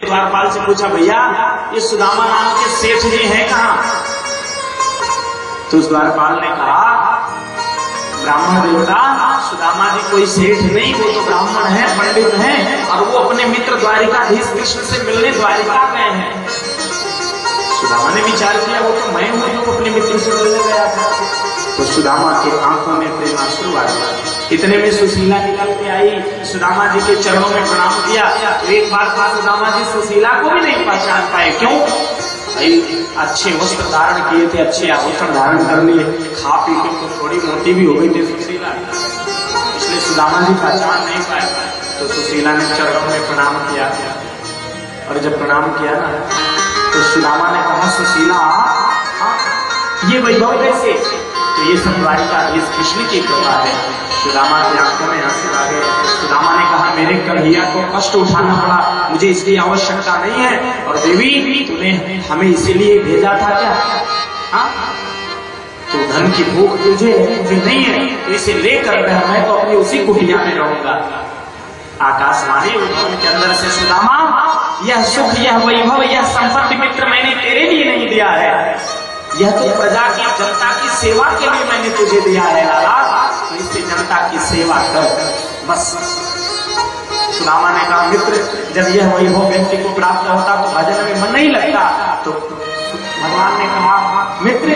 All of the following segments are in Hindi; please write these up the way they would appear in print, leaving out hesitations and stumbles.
द्वारपाल से पूछा, भैया ये सुदामा नाम के सेठ जी हैं कहाँ? तो उस द्वारपाल ने कहा, ब्राह्मण देवता सुदामा जी कोई सेठ नहीं, वो तो ब्राह्मण है, पंडित हैं, और वो अपने मित्र द्वारिकाधीश कृष्ण से मिलने द्वारिका गए हैं। सुदामा ने विचार किया, वो तो मैं हूं जो अपने मित्र से मिलने गया था। तो सुदामा के आंखों में प्रेमाश्रु आ गया। इतने में सुशीला निकल के आई, सुदामा जी के चरणों में प्रणाम किया। तो एक बार था सुदामा जी सुशीला को भी नहीं पहचान पाए। क्यों? भाई अच्छे वस्त्र धारण किए थे, अच्छे आभूषण धारण कर लिए, खा पी के तो थोड़ी मोटी भी हो गई थी सुशीला, इसलिए सुदामा जी पहचान नहीं पाए। तो सुशीला ने चरणों में प्रणाम किया, और जब प्रणाम किया ना तो सुदामा ने कहा, सुशीला ये वैभव कैसे? तो ये सब द्वारिकाधीश कृष्ण की कृपा है। सुदामा की आंखों में आंसू आ गए। सुदामा ने कहा, मेरे कन्हैया को कष्ट उठाना पड़ा, मुझे इसकी आवश्यकता नहीं है। और देवी तूने हमें इसीलिए भेजा था क्या? हाँ, तो धन की भूख तुझे नहीं है, तो इसे लेकर मैं तो अपनी उसी कुटिया में रहूंगा। आकाशवाणी उनके अंदर से, सुदामा यह सुख, यह वैभव, यह संपत्ति मित्र मैंने तेरे लिए नहीं दिया है, यह तो प्रजा की, जनता की सेवा के लिए मैंने तुझे दिया है लाला, तो इससे जनता की सेवा कर बस। सुदामा ने कहा, मित्र जब यह वैभव व्यक्ति को प्राप्त होता तो भजन में मन नहीं लगता। तो भगवान ने कहा, मित्र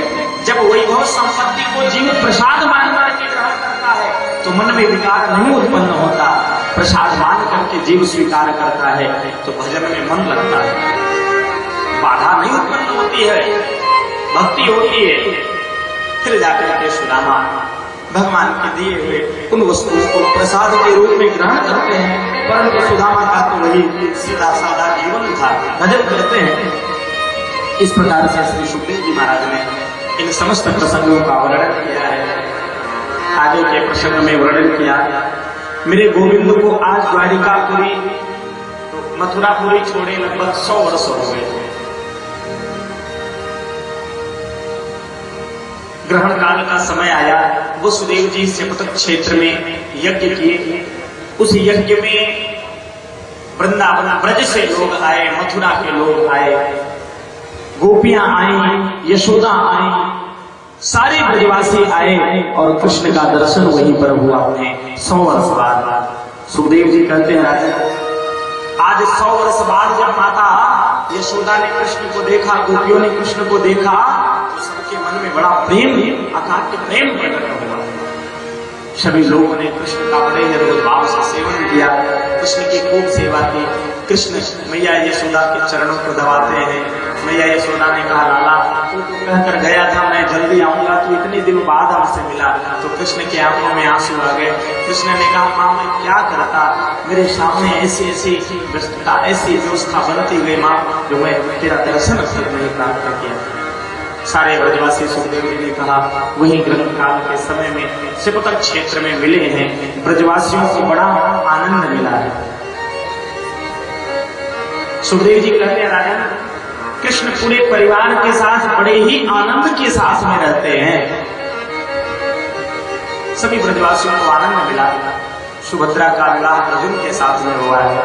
जब वैभव संपत्ति को जीव प्रसाद मान करके ग्रहण करता है तो मन में विकार नहीं उत्पन्न होता, प्रसाद मान करके जीव स्वीकार करता है तो भजन में मन लगता है, बाधा नहीं उत्पन्न होती है, भक्ति होती है। फिर जाकर के सुदामा भगवान के दिए हुए उन वस्तुओं को प्रसाद के रूप में ग्रहण करते हैं, परंतु सुदामा का तो वही सीधा साधा जीवन था, भजन करते हैं। इस प्रकार से श्री सुखदेव जी महाराज ने इन समस्त प्रसंगों का वर्णन किया है। आगे के प्रसंग में वर्णन किया, मेरे गोविंद को आज द्वारिकापुरी मथुरापुरी छोड़े लगभग 100 वर्ष हो गए थे। ग्रहण काल का समय आया, वसुदेव जी सेपतक क्षेत्र में यज्ञ किए। उस यज्ञ में वृंदावन ब्रज से लोग आए, मथुरा के लोग आए, गोपियां आई, यशोदा आई, सारे ब्रजवासी आए और कृष्ण का दर्शन वहीं पर हुआ उन्हें 100 वर्ष बाद। सुखदेव जी कहते हैं, आज 100 वर्ष बाद जब माता यशोदा ने कृष्ण को देखा, गोपियों ने कृष्ण को देखा, तो सबके मन में बड़ा प्रेम, अकाट्य प्रेम प्रकट हुआ। सभी लोगों ने कृष्ण का बड़े निर्मल भाव से सेवन किया, कृष्ण की खूब सेवा की। कृष्ण मैया यशोदा के चरणों को दबाते हैं। मैया यशोदा ने कहा, लाला तू तो कहकर गया था मैं जल्दी आऊंगा, तो इतने दिन बाद हमसे मिला। तो कृष्ण के आंखों में आंसू आ गए। कृष्ण ने कहा, माँ मैं क्या करता, मेरे सामने ऐसी ऐसी व्यस्तता, ऐसी व्यवस्था बनती गई माँ, जो मैं तेरा दर्शन नहीं प्राप्त किया। सारे ब्रजवासी सुखदेव जी ने कहा, वही ग्रहण काल के समय में सेपतक क्षेत्र में मिले हैं, ब्रजवासियों को बड़ा आनंद मिला है। सुखदेव जी कहते हैं, राजन कृष्ण पूरे परिवार के साथ बड़े ही आनंद के साथ में रहते हैं। सभी ब्रजवासियों को आनंद मिला। सुभद्रा का विवाह अर्जुन के साथ में हुआ है,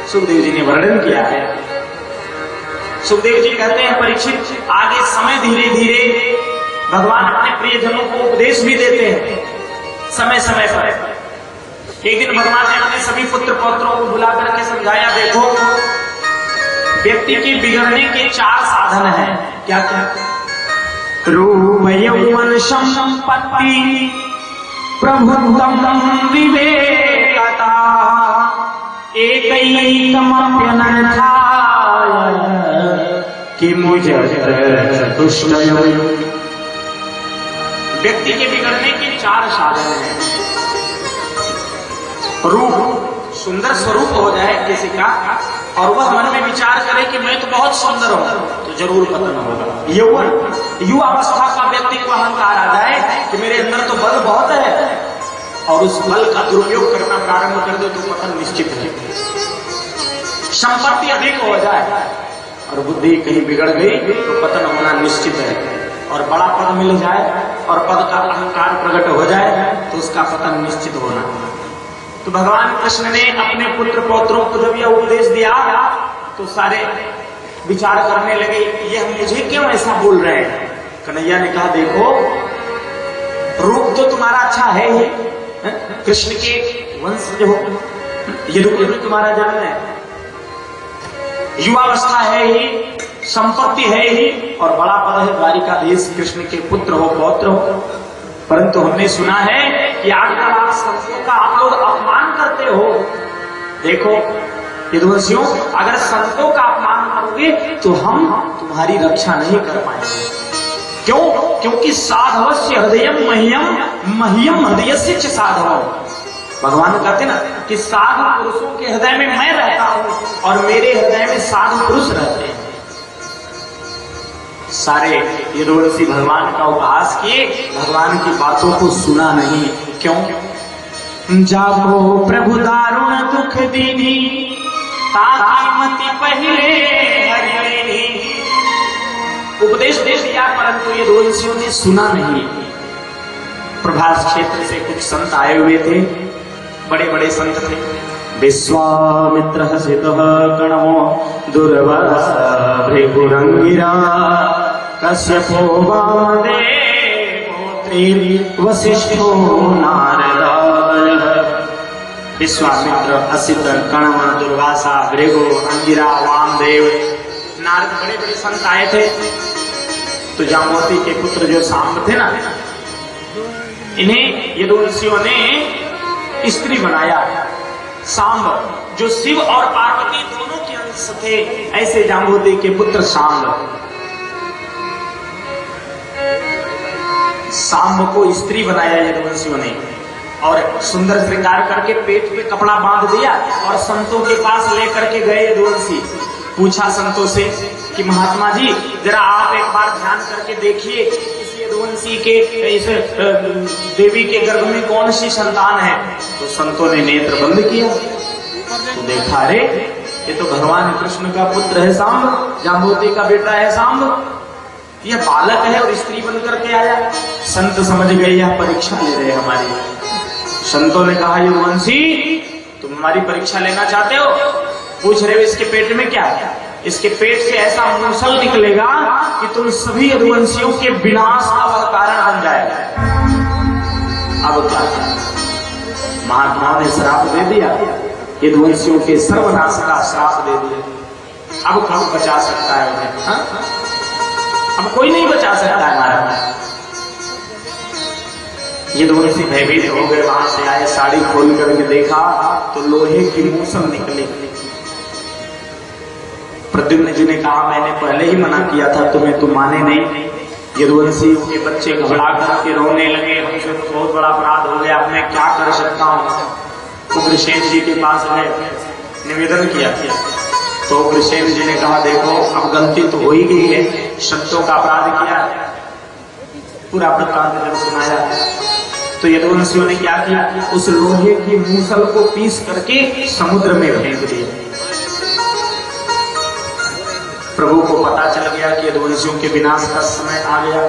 सुखदेव जी ने वर्णन किया है। सुखदेव जी कहते हैं, परीक्षित आगे समय धीरे धीरे भगवान अपने प्रियजनों को उपदेश भी देते हैं समय समय पर। एक दिन भगवान ने अपने सभी पुत्र पौत्रों को बुला करके समझाया, देखो व्यक्ति के बिगड़ने के 4 साधन हैं। क्या क्या? रूप यौवन संपत्ति प्रभुत्वम विवेकता एकैकमप्यनर्थाय कि मुझे चतुष्टय। व्यक्ति के बिगड़ने के 4 साधन हैं। रूप, सुंदर स्वरूप हो जाए किसी का और वह मन में विचार करे कि मैं तो बहुत सुंदर हूं, तो जरूर पतन होगा। यौवन, युवा अवस्था का व्यक्ति को अहंकार आ जाए कि मेरे अंदर तो बल बहुत है, और उस बल का दुरुपयोग करना प्रारंभ कर दे तो पतन निश्चित है। संपत्ति अधिक हो जाए और बुद्धि कहीं बिगड़ गई तो पतन होना निश्चित है। और बड़ा पद मिल जाए और पद का अहंकार प्रकट हो जाए तो उसका पतन निश्चित होना। तो भगवान कृष्ण ने अपने पुत्र पौत्रों को जब यह उपदेश दिया, तो सारे विचार करने लगे, ये हम मुझे क्यों ऐसा बोल रहे हैं। कन्हैया ने कहा, देखो रूप तो तुम्हारा अच्छा है ही, कृष्ण के वंश जो हो, ये तुम्हारा जन्म है, युवावस्था है ही, संपत्ति है ही, और बड़ा पद है, द्वारिकाधीश कृष्ण के पुत्र हो, पौत्र हो। परंतु हमने सुना है कि आजकल आप संतों का आप लोग अपमान करते हो। देखो यदुवंशियों, अगर संतों का अपमान करोगे तो हम तुम्हारी रक्षा नहीं कर पाएंगे। क्यों? क्योंकि साधवस्य हृदयम मह्यम, मह्यम हृदयस्य च साधव। भगवान कहते ना कि साधु पुरुषों के हृदय में मैं रहता हूं और मेरे हृदय में साधु पुरुष रहते हैं। सारे यदुवंशी भगवान का उपहास किए, भगवान की बातों को सुना नहीं। क्यों? जागो प्रभु दारुण दुख दीनी, ताकीमति पहले हरि। उपदेश दे दिया परंतु यदुवंशियों ने सुना नहीं। प्रभास क्षेत्र से कुछ संत आए हुए थे, बड़े बड़े संत थे। विश्वामित्र हसितः गणो दुर्वास भृगुरंगिरा, कश्यपो वामदेवो वसिष्ठो नारदादयः। विश्वामित्र, असित, कण्व, दुर्वासा, भृगु, अंगिरा, वामदेव, नारद बड़े बड़े संत आए थे। तो जाम्बवती के पुत्र जो सांब थे ना, इन्हें यदुवंशियों ने स्त्री बनाया। सांब जो शिव और पार्वती दोनों के अंश थे, ऐसे जाम्बवती के पुत्र सांब। सांब को स्त्री बनाया यदुवंशियों ने और सुंदर श्रृंगार करके पेट पे कपड़ा बांध दिया और संतों के पास लेकर के गए यदुवंशी। पूछा संतों से कि महात्मा जी, जरा आप एक बार ध्यान करके देखिए, इस यदुवंशी के, इस देवी के गर्भ में कौन सी संतान है। तो संतों ने नेत्र बंद किया तो देखा, अरे ये तो भगवान कृष्ण का पुत्र है सांब, जाम्बवती का बेटा है सांब, यह बालक है और स्त्री बन करके आया। संत समझ गए यह परीक्षा ले रहे हमारी। संतों ने कहा, यदुवंशी तुम हमारी परीक्षा लेना चाहते हो? पूछ रहे हो इसके पेट में क्या है? इसके पेट से ऐसा मूसल निकलेगा कि तुम सभी यदुवंशियों के विनाश का कारण बन जाएगा। अब क्या? महात्माओं ने श्राप दे दिया, यदुवंशियों के सर्वनाश का श्राप दे दिया। अब कौन बचा सकता है उन्हें? हाँ? अब कोई नहीं बचा सकता है हमारा। यदुवंशी भयभीत हो गए, वहां से आए, साड़ी खोल करके देखा तो लोहे की मूसल निकली। प्रद्युम्न जी ने कहा, मैंने पहले ही मना किया था तुम्हें, तुम माने नहीं। यदुवंशी के बच्चे घबरा करके रोने लगे, हमसे तो बहुत बड़ा अपराध हो गया, अब मैं क्या कर सकता हूँ। उग्रसेन जी के पास गए, निवेदन किया। तो उग्रसेन जी ने कहा, देखो अब गलती तो हो ही गई है, संतों का अपराध किया। पूरा वृत्तांत जब सुनाया तो यदुवंशियों ने क्या किया, उस लोहे की मूसल को पीस करके समुद्र में फेंक दिया। प्रभु को पता चल गया कि यदुवंशियों के विनाश का समय आ गया।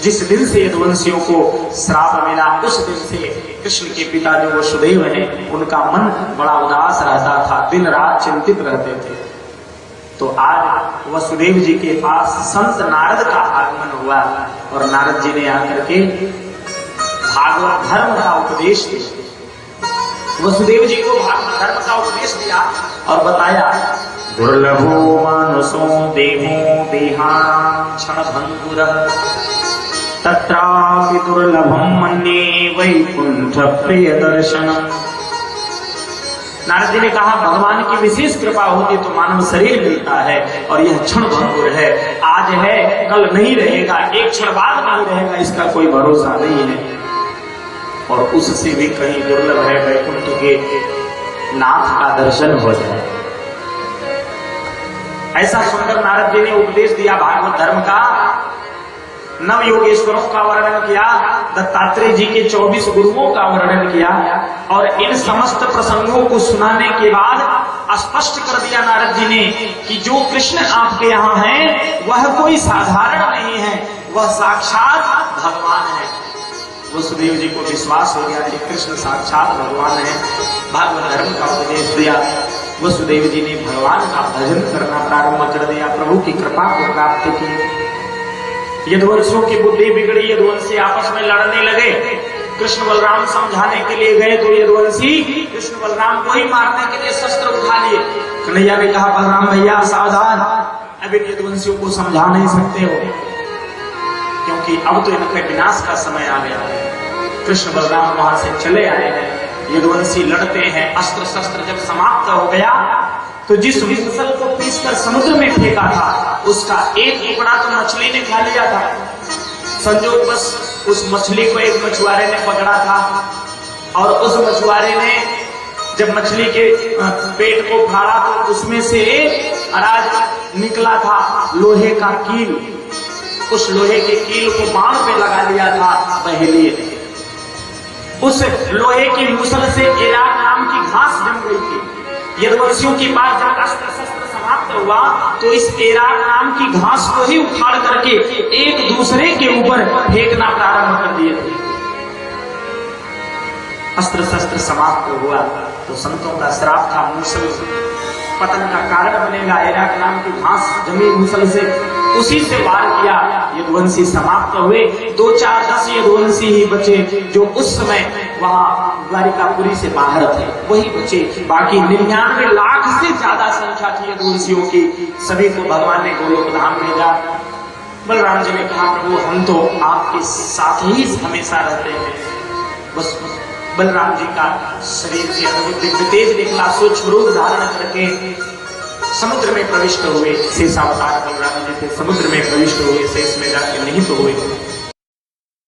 जिस दिन से यदुवंशियों को श्राप मिला, उस दिन से कृष्ण के पिता जो वसुदेव हैं, उनका मन बड़ा उदास रहता था, दिन रात चिंतित रहते थे। तो आज वसुदेव जी के पास संत नारद का आगमन हुआ और नारद जी ने आकर के भागवत धर्म का उपदेश दिया। वसुदेव जी को भागवत धर्म का उपदेश दिया और बताया, दुर्लभो मानसो देवो देहानां क्षणभंगुरः, तत्रापि दुर्लभम मन्ये वैकुंठ प्रिय दर्शनम। नारद जी ने कहा, भगवान की विशेष कृपा होती तो मानव शरीर मिलता है और यह क्षण भंगुर है, आज है कल नहीं रहेगा, एक क्षण बाद नहीं रहेगा, इसका कोई भरोसा नहीं है। और उससे भी कहीं दुर्लभ है वैकुंठ के नाथ का दर्शन हो जाए। ऐसा सुंदर नारद जी ने उपदेश दिया भागवत धर्म का। नव योगेश्वरों का वर्णन किया, दत्तात्रेय जी के 24 गुरुओं का वर्णन किया और इन समस्त प्रसंगों को सुनाने के बाद स्पष्ट कर दिया नारद जी ने कि जो कृष्ण आपके यहाँ है वह कोई साधारण नहीं है, वह साक्षात भगवान है। वसुदेव जी को विश्वास हो गया कि कृष्ण साक्षात भगवान है। भागवत धर्म का उपदेश दिया। वसुदेव जी ने भगवान का भजन करना प्रारंभ कर दिया, प्रभु की कृपा को प्राप्त की। यदुवंशियों की बुद्धि बिगड़ी, यदुवंशी आपस में लड़ने लगे। कृष्ण बलराम समझाने के लिए गए तो यदुवंशी कृष्ण बलराम को ही मारने के लिए शस्त्र उठा लिए। कन्हैया ने कहा, बलराम भैया सावधान, अब इन यदुवंशियों को समझा नहीं सकते हो, क्योंकि अब तो इनके विनाश का समय आ गया है। कृष्ण बलराम वहां से चले आए हैं, यदुवंशी लड़ते हैं। अस्त्र शस्त्र जब समाप्त हो गया तो जिस मूसल को पीसकर समुद्र में फेंका था उसका एक टुकड़ा तो मछली ने खा लिया था। संजोग बस उस मछली को एक मछुआरे ने पकड़ा था, और उस मछुआरे ने जब मछली के पेट को फाड़ा तो उसमें से अराज निकला था लोहे का कील। उस लोहे के कील को बाण पे लगा लिया था बहेलिए ने। उस लोहे की मूसल से एराक नाम की घास जम गई थी। यदुवंशियों के पास जब अस्त्र शस्त्र समाप्त हुआ तो इस एराक नाम की घास को ही उखाड़ करके एक दूसरे के ऊपर फेंकना प्रारंभ कर दिए थे। अस्त्र शस्त्र समाप्त हुआ तो संतों का श्राप था, मूसल पतन का कारण बनेगा। एराक नाम की घास जमी मूसल से, उसी से वार किया। यदुवंशी समाप्त हुए, 2-4-10 यदुवंशी ही बचे जो उस समय वहां द्वारिकापुरी से बाहर थे, वही बचे। बाकी 99 लाख से ज्यादा संख्या थी यदुवंशियों की। सभी को भगवान ने गोलोक धाम भेजा। बलराम जी ने कहा, प्रभु हम तो आपके साथ ही हमेशा रहते हैं। बस बलराम जी का शरीर से अद्भुत दिव्य तेज निकला, सूक्ष्म रूप धारण करके समुद्र में प्रविष्ट हुए। शेषावतार बलराम जी थे, समुद्र में प्रविष्ट हुए, शेष में जाके निहित हुए।